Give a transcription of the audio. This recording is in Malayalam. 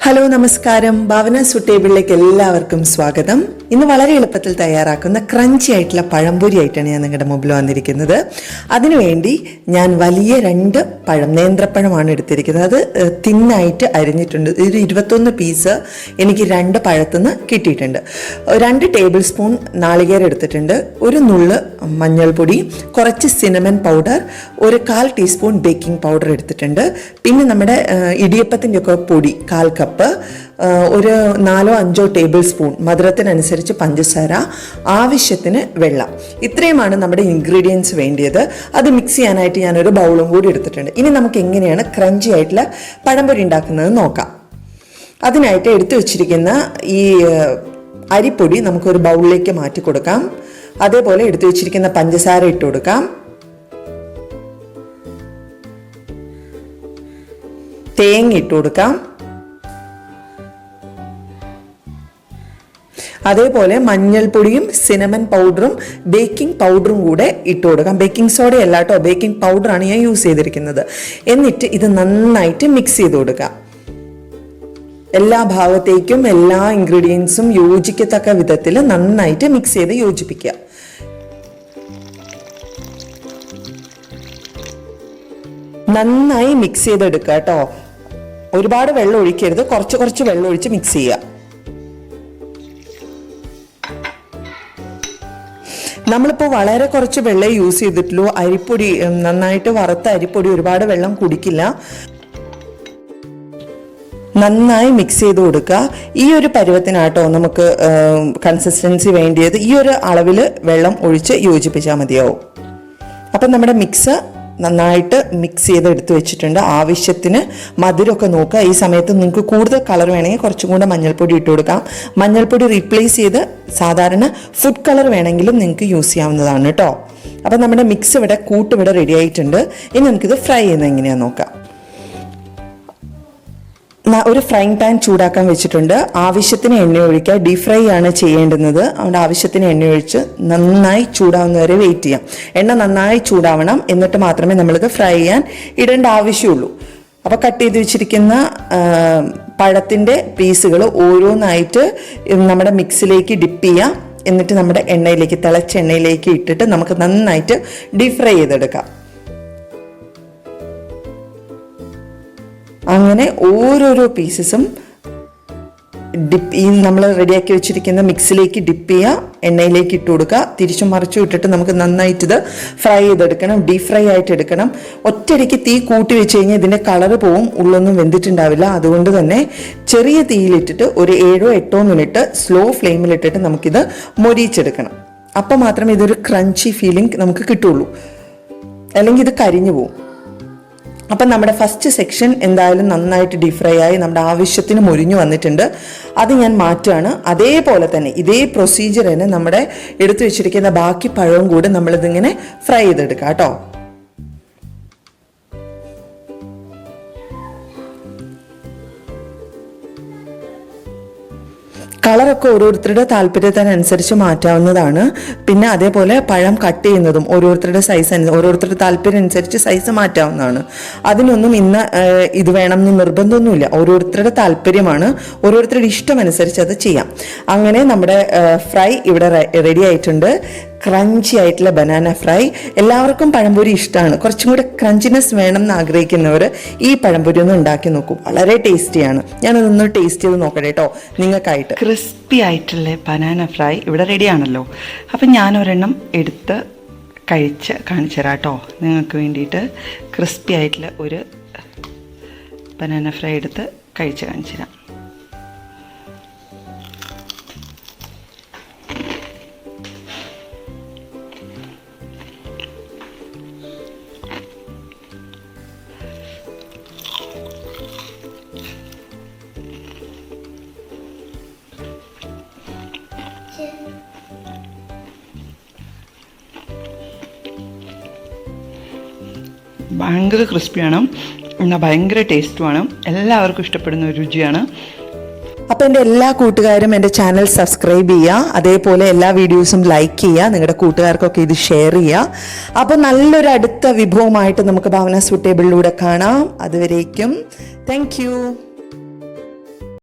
ഹലോ നമസ്കാരം. ഭാവന സുട്ടേബിളിലേക്ക് എല്ലാവർക്കും സ്വാഗതം. ഇന്ന് വളരെ എളുപ്പത്തിൽ തയ്യാറാക്കുന്ന ക്രഞ്ചി ആയിട്ടുള്ള പഴംപൊരി ആയിട്ടാണ് ഞാൻ നിങ്ങളുടെ മുമ്പിൽ വന്നിരിക്കുന്നത്. അതിനുവേണ്ടി ഞാൻ വലിയ 2 പഴം, നേന്ത്രപ്പഴമാണ് എടുത്തിരിക്കുന്നത്. അത് തിന്നായിട്ട് അരിഞ്ഞിട്ടുണ്ട്. ഒരു 21 പീസ് എനിക്ക് 2 പഴത്തുനിന്ന് കിട്ടിയിട്ടുണ്ട്. 2 ടേബിൾ സ്പൂൺ നാളികേരം എടുത്തിട്ടുണ്ട്, ഒരു നുള്ള് മഞ്ഞൾപ്പൊടി, കുറച്ച് സിനമൺ പൗഡർ, ഒരു 1/4 ടീസ്പൂൺ ബേക്കിംഗ് പൗഡർ എടുത്തിട്ടുണ്ട്. പിന്നെ നമ്മുടെ ഇടിയപ്പത്തിൻ്റെ ഒക്കെ പൊടി 1/4 കപ്പ്, ഒരു 4-5 ടേബിൾ സ്പൂൺ, മധുരത്തിനനുസരിച്ച് പഞ്ചസാര, ആവശ്യത്തിന് വെള്ളം. ഇത്രയുമാണ് നമ്മുടെ ഇൻഗ്രീഡിയൻസ് വേണ്ടിയത്. അത് മിക്സ് ചെയ്യാനായിട്ട് ഞാനൊരു ബൗളും കൂടി എടുത്തിട്ടുണ്ട്. ഇനി നമുക്ക് എങ്ങനെയാണ് ക്രഞ്ചി ആയിട്ടുള്ള പഴംപൊരി ഉണ്ടാക്കുന്നത് നോക്കാം. അതിനായിട്ട് എടുത്തു വെച്ചിരിക്കുന്ന ഈ അരിപ്പൊടി നമുക്കൊരു ബൗളിലേക്ക് മാറ്റി കൊടുക്കാം. അതേപോലെ എടുത്തു വെച്ചിരിക്കുന്ന പഞ്ചസാര ഇട്ട് കൊടുക്കാം. തേങ്ങ ഇട്ട് കൊടുക്കാം. അതേപോലെ മഞ്ഞൾപ്പൊടിയും സിനമൺ പൗഡറും ബേക്കിംഗ് പൗഡറും കൂടെ ഇട്ട് കൊടുക്കാം. ബേക്കിംഗ് സോഡ അല്ല കേട്ടോ, ബേക്കിംഗ് പൗഡറാണ് ഞാൻ യൂസ് ചെയ്തിരിക്കുന്നത്. എന്നിട്ട് ഇത് നന്നായിട്ട് മിക്സ് ചെയ്ത് കൊടുക്കാം. എല്ലാ ഭാഗത്തേക്കും എല്ലാ ഇൻഗ്രീഡിയൻസും യോജിക്കത്തക്ക വിധത്തിൽ നന്നായിട്ട് മിക്സ് ചെയ്ത് യോജിപ്പിക്കുക. നന്നായി മിക്സ് ചെയ്തെടുക്കുക കേട്ടോ. ഒരുപാട് വെള്ളം ഒഴിക്കരുത്, കുറച്ച് വെള്ളം ഒഴിച്ച് മിക്സ് ചെയ്യുക. നമ്മളിപ്പോൾ വളരെ കുറച്ച് വെള്ളം യൂസ് ചെയ്തിട്ടുള്ളൂ. അരിപ്പൊടി നന്നായിട്ട് വറുത്ത അരിപ്പൊടി ഒരുപാട് വെള്ളം കുടിക്കില്ല. നന്നായി മിക്സ് ചെയ്ത് കൊടുക്കുക. ഈ ഒരു പരുവത്തിനാട്ടോ നമുക്ക് കൺസിസ്റ്റൻസി വേണ്ടിയത്. ഈ ഒരു അളവിൽ വെള്ളം ഒഴിച്ച് യോജിപ്പിച്ചാൽ മതിയാവും. അപ്പം നമ്മുടെ മിക്സ് നന്നായിട്ട് മിക്സ് ചെയ്ത് എടുത്ത് വെച്ചിട്ടുണ്ട്. ആവശ്യത്തിന് മധുരമൊക്കെ നോക്കുക. ഈ സമയത്ത് നിങ്ങൾക്ക് കൂടുതൽ കളർ വേണമെങ്കിൽ കുറച്ചും കൂടെ മഞ്ഞൾപ്പൊടി ഇട്ട് കൊടുക്കാം. മഞ്ഞൾപ്പൊടി റീപ്ലേസ് ചെയ്ത് സാധാരണ ഫുഡ് കളർ വേണമെങ്കിലും നിങ്ങൾക്ക് യൂസ് ചെയ്യാവുന്നതാണ് കേട്ടോ. അപ്പം നമ്മുടെ മിക്സ് ഇവിടെ റെഡി ആയിട്ടുണ്ട്. ഇനി നമുക്കിത് ഫ്രൈ ചെയ്യുന്നത് എങ്ങനെയാണെന്ന് നോക്കാം. ഒരു ഫ്രൈങ് പാൻ ചൂടാക്കാൻ വെച്ചിട്ടുണ്ട്. ആവശ്യത്തിന് എണ്ണ ഒഴിക്കുക. ഡീപ് ഫ്രൈ ആണ് ചെയ്യേണ്ടുന്നത്. അതുകൊണ്ട് ആവശ്യത്തിന് എണ്ണ ഒഴിച്ച് നന്നായി ചൂടാവുന്നവരെ വെയിറ്റ് ചെയ്യാം. എണ്ണ നന്നായി ചൂടാവണം, എന്നിട്ട് മാത്രമേ നമ്മളിത് ഫ്രൈ ചെയ്യാൻ ഇടേണ്ട ആവശ്യമുള്ളൂ. അപ്പോൾ കട്ട് ചെയ്ത് വെച്ചിരിക്കുന്ന പഴത്തിൻ്റെ പീസുകൾ ഓരോന്നായിട്ട് നമ്മുടെ മിക്സിലേക്ക് ഡിപ്പ് ചെയ്യാം. എന്നിട്ട് നമ്മുടെ എണ്ണയിലേക്ക്, തിളച്ച എണ്ണയിലേക്ക് ഇട്ടിട്ട് നമുക്ക് നന്നായിട്ട് ഡീപ് ഫ്രൈ ചെയ്തെടുക്കാം. അങ്ങനെ ഓരോരോ പീസസും നമ്മൾ റെഡിയാക്കി വെച്ചിരിക്കുന്ന മിക്സിലേക്ക് ഡിപ്പ് ചെയ്യുക, എണ്ണയിലേക്ക് ഇട്ട് കൊടുക്കുക. തിരിച്ചും മറിച്ചും ഇട്ടിട്ട് നമുക്ക് നന്നായിട്ടിത് ഫ്രൈ ചെയ്തെടുക്കണം. ഡീപ് ഫ്രൈ ആയിട്ട് എടുക്കണം. ഒറ്റയടിക്ക് തീ കൂട്ടി വെച്ച് കഴിഞ്ഞാൽ ഇതിൻ്റെ കളറ് പോവും, ഉള്ളൊന്നും വെന്തിട്ടുണ്ടാവില്ല. അതുകൊണ്ട് തന്നെ ചെറിയ തീയിലിട്ടിട്ട് ഒരു 7-8 മിനിറ്റ് സ്ലോ ഫ്ലെയിമിലിട്ടിട്ട് നമുക്കിത് മൊരിയിച്ചെടുക്കണം. അപ്പോൾ മാത്രമേ ഇതൊരു ക്രഞ്ചി ഫീലിംഗ് നമുക്ക് കിട്ടുള്ളൂ, അല്ലെങ്കിൽ ഇത് കരിഞ്ഞു പോവും. അപ്പം നമ്മുടെ ഫസ്റ്റ് സെക്ഷൻ എന്തായാലും നന്നായിട്ട് ഡീപ് ഫ്രൈ ആയി നമ്മുടെ ആവശ്യത്തിന് മൊരിഞ്ഞു വന്നിട്ടുണ്ട്. അത് ഞാൻ മാറ്റുകയാണ്. അതേപോലെ തന്നെ ഇതേ പ്രൊസീജിയർ തന്നെ നമ്മുടെ എടുത്തു വെച്ചിരിക്കുന്ന ബാക്കി പഴവും കൂടെ നമ്മളിതിങ്ങനെ ഫ്രൈ ചെയ്തെടുക്കാം കേട്ടോ. കളറൊക്കെ ഓരോരുത്തരുടെ താല്പര്യത്തിനനുസരിച്ച് മാറ്റാവുന്നതാണ്. പിന്നെ അതേപോലെ പഴം കട്ട് ചെയ്യുന്നതും ഓരോരുത്തരുടെ ഓരോരുത്തരുടെ താല്പര്യം അനുസരിച്ച് സൈസ് മാറ്റാവുന്നതാണ്. അതിനൊന്നും ഇന്ന് ഇത് വേണം എന്ന് നിർബന്ധമൊന്നുമില്ല. ഓരോരുത്തരുടെ താല്പര്യമാണ്, ഓരോരുത്തരുടെ ഇഷ്ടമനുസരിച്ച് അത് ചെയ്യാം. അങ്ങനെ നമ്മുടെ ഫ്രൈ ഇവിടെ റെഡി ആയിട്ടുണ്ട്. ക്രഞ്ചി ആയിട്ടുള്ള ബനാന ഫ്രൈ. എല്ലാവർക്കും പഴംപൊരി ഇഷ്ടമാണ്. കുറച്ചും കൂടെ ക്രഞ്ചിനെസ് വേണം എന്ന് ആഗ്രഹിക്കുന്നവർ ഈ പഴംപൊരി ഒന്ന് ഉണ്ടാക്കി നോക്കും. വളരെ ടേസ്റ്റിയാണ്. ഞാനതൊന്ന് ടേസ്റ്റ് ചെയ്ത് നോക്കട്ടെ കേട്ടോ നിങ്ങൾക്കായിട്ട്. ക്രിസ്പി ആയിട്ടുള്ള ബനാന ഫ്രൈ ഇവിടെ റെഡിയാണല്ലോ. അപ്പം ഞാനൊരെണ്ണം എടുത്ത് കഴിച്ച് കാണിച്ചു തരാം കേട്ടോ നിങ്ങൾക്ക് വേണ്ടിയിട്ട്. ക്രിസ്പി ആയിട്ടുള്ള ഒരു ബനാന ഫ്രൈ എടുത്ത് കഴിച്ച് കാണിച്ചു തരാം. ഭയങ്കര ക്രിസ്പിയാണ്, എന്നാൽ ഭയങ്കര ടേസ്റ്റുമാണ്. എല്ലാവർക്കും ഇഷ്ടപ്പെടുന്ന ഒരു രുചിയാണ്. അപ്പോൾ എൻ്റെ എല്ലാ കൂട്ടുകാരും എൻ്റെ ചാനൽ സബ്സ്ക്രൈബ് ചെയ്യുക. അതേപോലെ എല്ലാ വീഡിയോസും ലൈക്ക് ചെയ്യുക. നിങ്ങളുടെ കൂട്ടുകാർക്കൊക്കെ ഇത് ഷെയർ ചെയ്യുക. അപ്പോൾ നല്ലൊരു അടുത്ത വിഭവമായിട്ട് നമുക്ക് ഭാവന സൂട്ടേബിളിലൂടെ കാണാം. അതുവരേക്കും താങ്ക് യു.